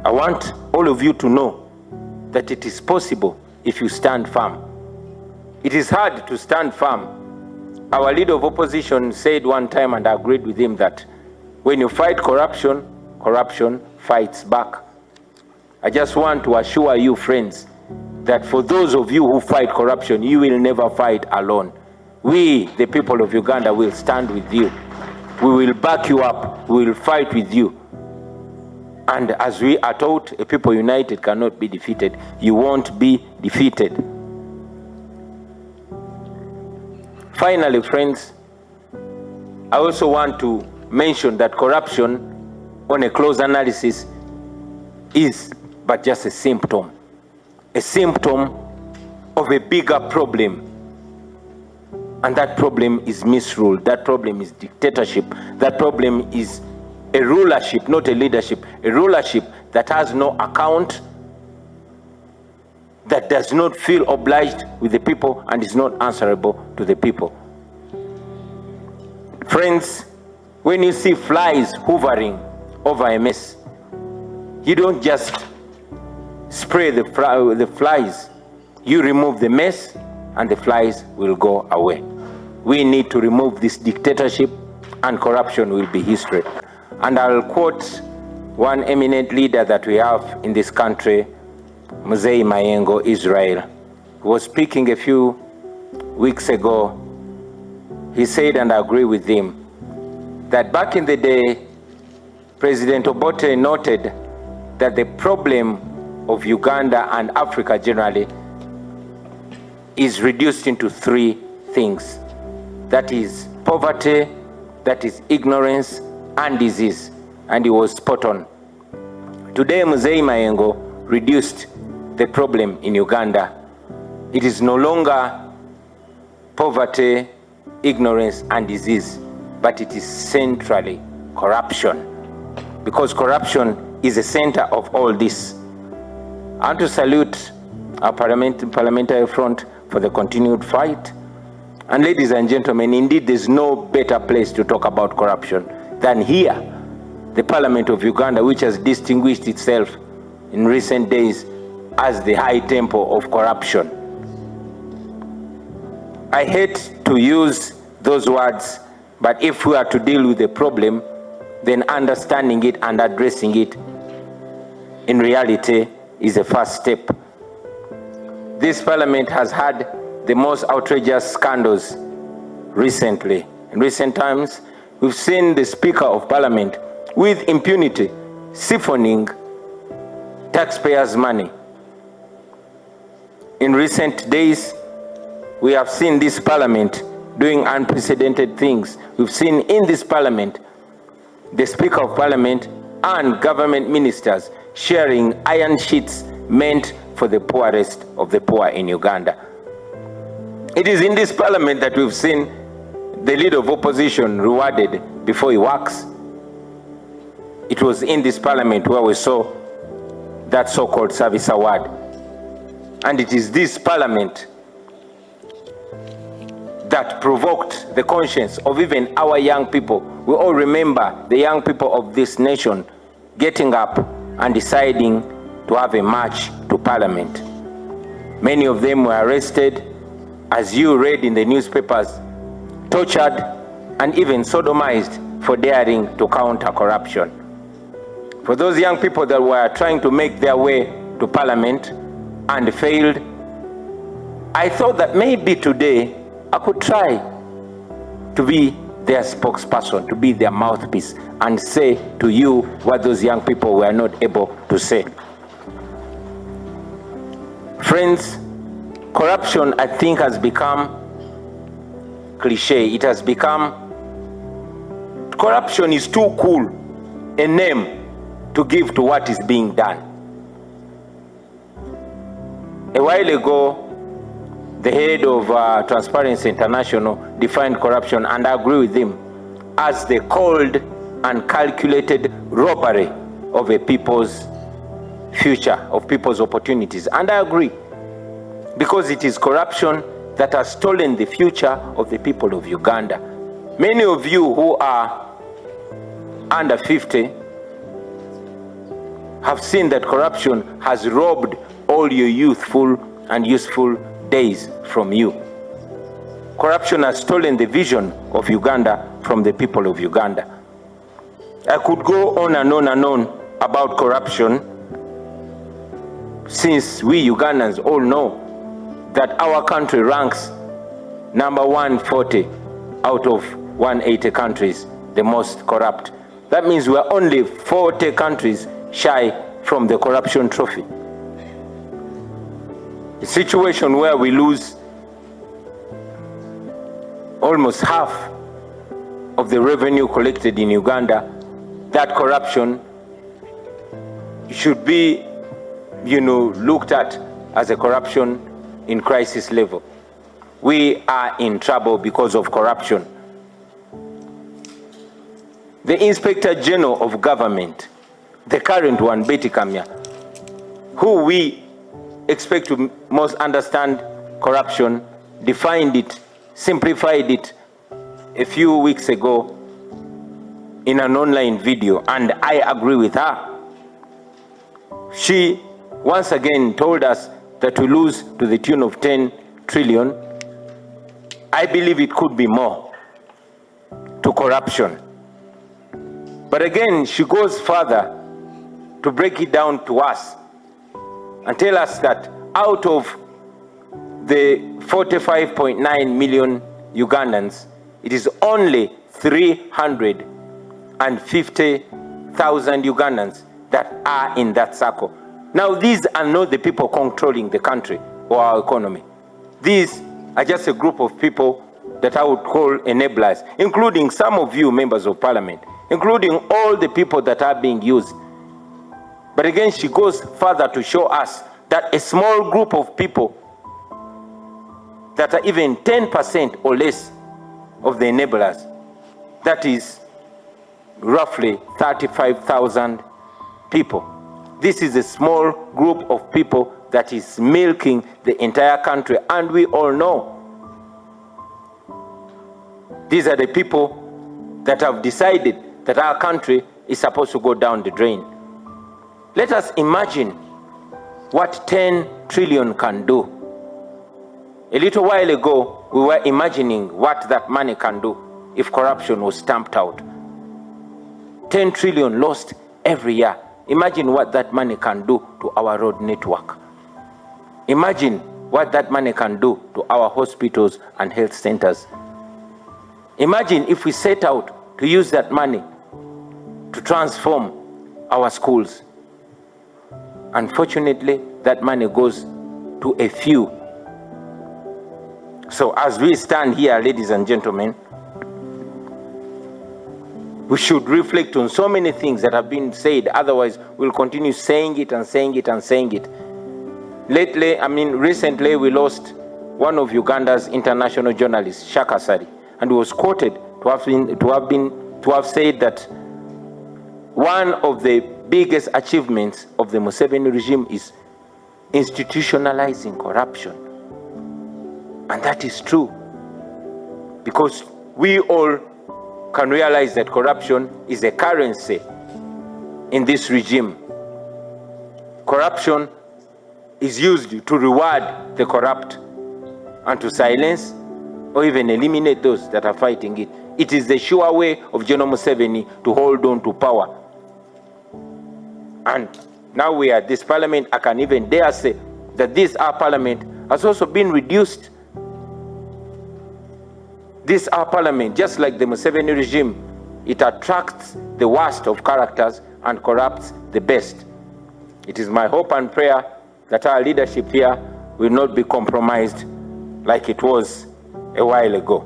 I want all of you to know that it is possible if you stand firm. It is hard to stand firm. Our leader of opposition said one time, and I agreed with him, that when you fight corruption, corruption fights back. I just want to assure you, friends, that for those of you who fight corruption, you will never fight alone. We, the people of Uganda, will stand with you. We will back you up. We will fight with you. And as we are taught, a people united cannot be defeated. You won't be defeated. Finally, friends, I also want to mention that corruption, on a close analysis, is but just a symptom of a bigger problem. And that problem is misrule. That problem is dictatorship. That problem is a rulership, not a leadership. A rulership that has no account, that does not feel obliged with the people and is not answerable to the people. Friends, when you see flies hovering over a mess, you don't just spray the flies. You remove the mess and the flies will go away. We need to remove this dictatorship and corruption will be history. And I'll quote one eminent leader that we have in this country, Mzee Mayengo, Israel, who was speaking a few weeks ago. He said, and I agree with him, that back in the day, President Obote noted that the problem of Uganda and Africa generally is reduced into three things. That is poverty, that is ignorance, and disease. And he was spot on. Today, Mzee Mayengo reduced the problem in Uganda. It is no longer poverty, ignorance, and disease, but it is centrally corruption, because corruption is the center of all this. I want to salute our parliamentary front for the continued fight. And ladies and gentlemen, indeed there's no better place to talk about corruption than here, the Parliament of Uganda, which has distinguished itself in recent days as the high temple of corruption. I hate to use those words, but if we are to deal with the problem, then understanding it and addressing it in reality is the first step. This parliament has had the most outrageous scandals recently. In recent times, we've seen the Speaker of Parliament with impunity siphoning taxpayers' money. In recent days, we have seen this parliament doing unprecedented things. We've seen in this parliament the Speaker of Parliament and government ministers sharing iron sheets meant for the poorest of the poor in Uganda. It is in this parliament that we've seen the leader of opposition rewarded before he works. It was in this parliament where we saw that so-called service award. And it is this parliament that provoked the conscience of even our young people. We all remember the young people of this nation getting up and deciding to have a march to parliament. Many of them were arrested, as you read in the newspapers, tortured, and even sodomized for daring to counter corruption. For those young people that were trying to make their way to parliament and failed, I thought that maybe today I could try to be their spokesperson, to be their mouthpiece, and say to you what those young people were not able to say. Friends, corruption, I think, has become cliche. It has become, corruption is too cool a name to give to what is being done. A while ago, the head of Transparency International defined corruption, and I agree with him, as the cold and calculated robbery of a people's future, of people's opportunities. And I agree, because it is corruption that has stolen the future of the people of Uganda. Many of you who are under 50 have seen that corruption has robbed all your youthful and useful days from you. Corruption has stolen the vision of Uganda from the people of Uganda. I could go on and on and on about corruption, since we Ugandans all know that our country ranks number 140 out of 180 countries, the most corrupt. That means we're only 40 countries shy from the corruption trophy. A situation where we lose almost half of the revenue collected in Uganda. That corruption should be, looked at as a corruption in crisis level. We are in trouble because of corruption. The Inspector General of Government, the current one, Betty Kamya, who we expect to most understand corruption, defined it, simplified it a few weeks ago in an online video, and I agree with her. She once again told us that we lose to the tune of 10 trillion. I believe it could be more to corruption. But again, she goes further to break it down to us and tell us that out of the 45.9 million Ugandans, it is only 350,000 Ugandans that are in that circle. Now, these are not the people controlling the country or our economy. These are just a group of people that I would call enablers, including some of you members of parliament, including all the people that are being used. But again, she goes further to show us that a small group of people that are even 10% or less of the enablers, that is roughly 35,000 people. This is a small group of people that is milking the entire country, and we all know these are the people that have decided that our country is supposed to go down the drain. Let us imagine what 10 trillion can do. A little while ago, we were imagining what that money can do if corruption was stamped out. 10 trillion lost every year. Imagine what that money can do to our road network. Imagine what that money can do to our hospitals and health centers. Imagine if we set out to use that money to transform our schools. Unfortunately, that money goes to a few. So as we stand here, ladies and gentlemen, we should reflect on so many things that have been said. Otherwise, we'll continue saying it and saying it and saying it. Recently, we lost one of Uganda's international journalists, Shaka Sari, and he was quoted to have said that one of the biggest achievements of the Museveni regime is institutionalizing corruption. And that is true, because we all can realize that corruption is a currency in this regime. Corruption is used to reward the corrupt and to silence or even eliminate those that are fighting it. It is the sure way of General Museveni to hold on to power. And now we are at this parliament, I can even dare say that this our parliament has also been reduced. This our parliament, just like the Museveni regime, it attracts the worst of characters and corrupts the best. It is my hope and prayer that our leadership here will not be compromised like it was a while ago.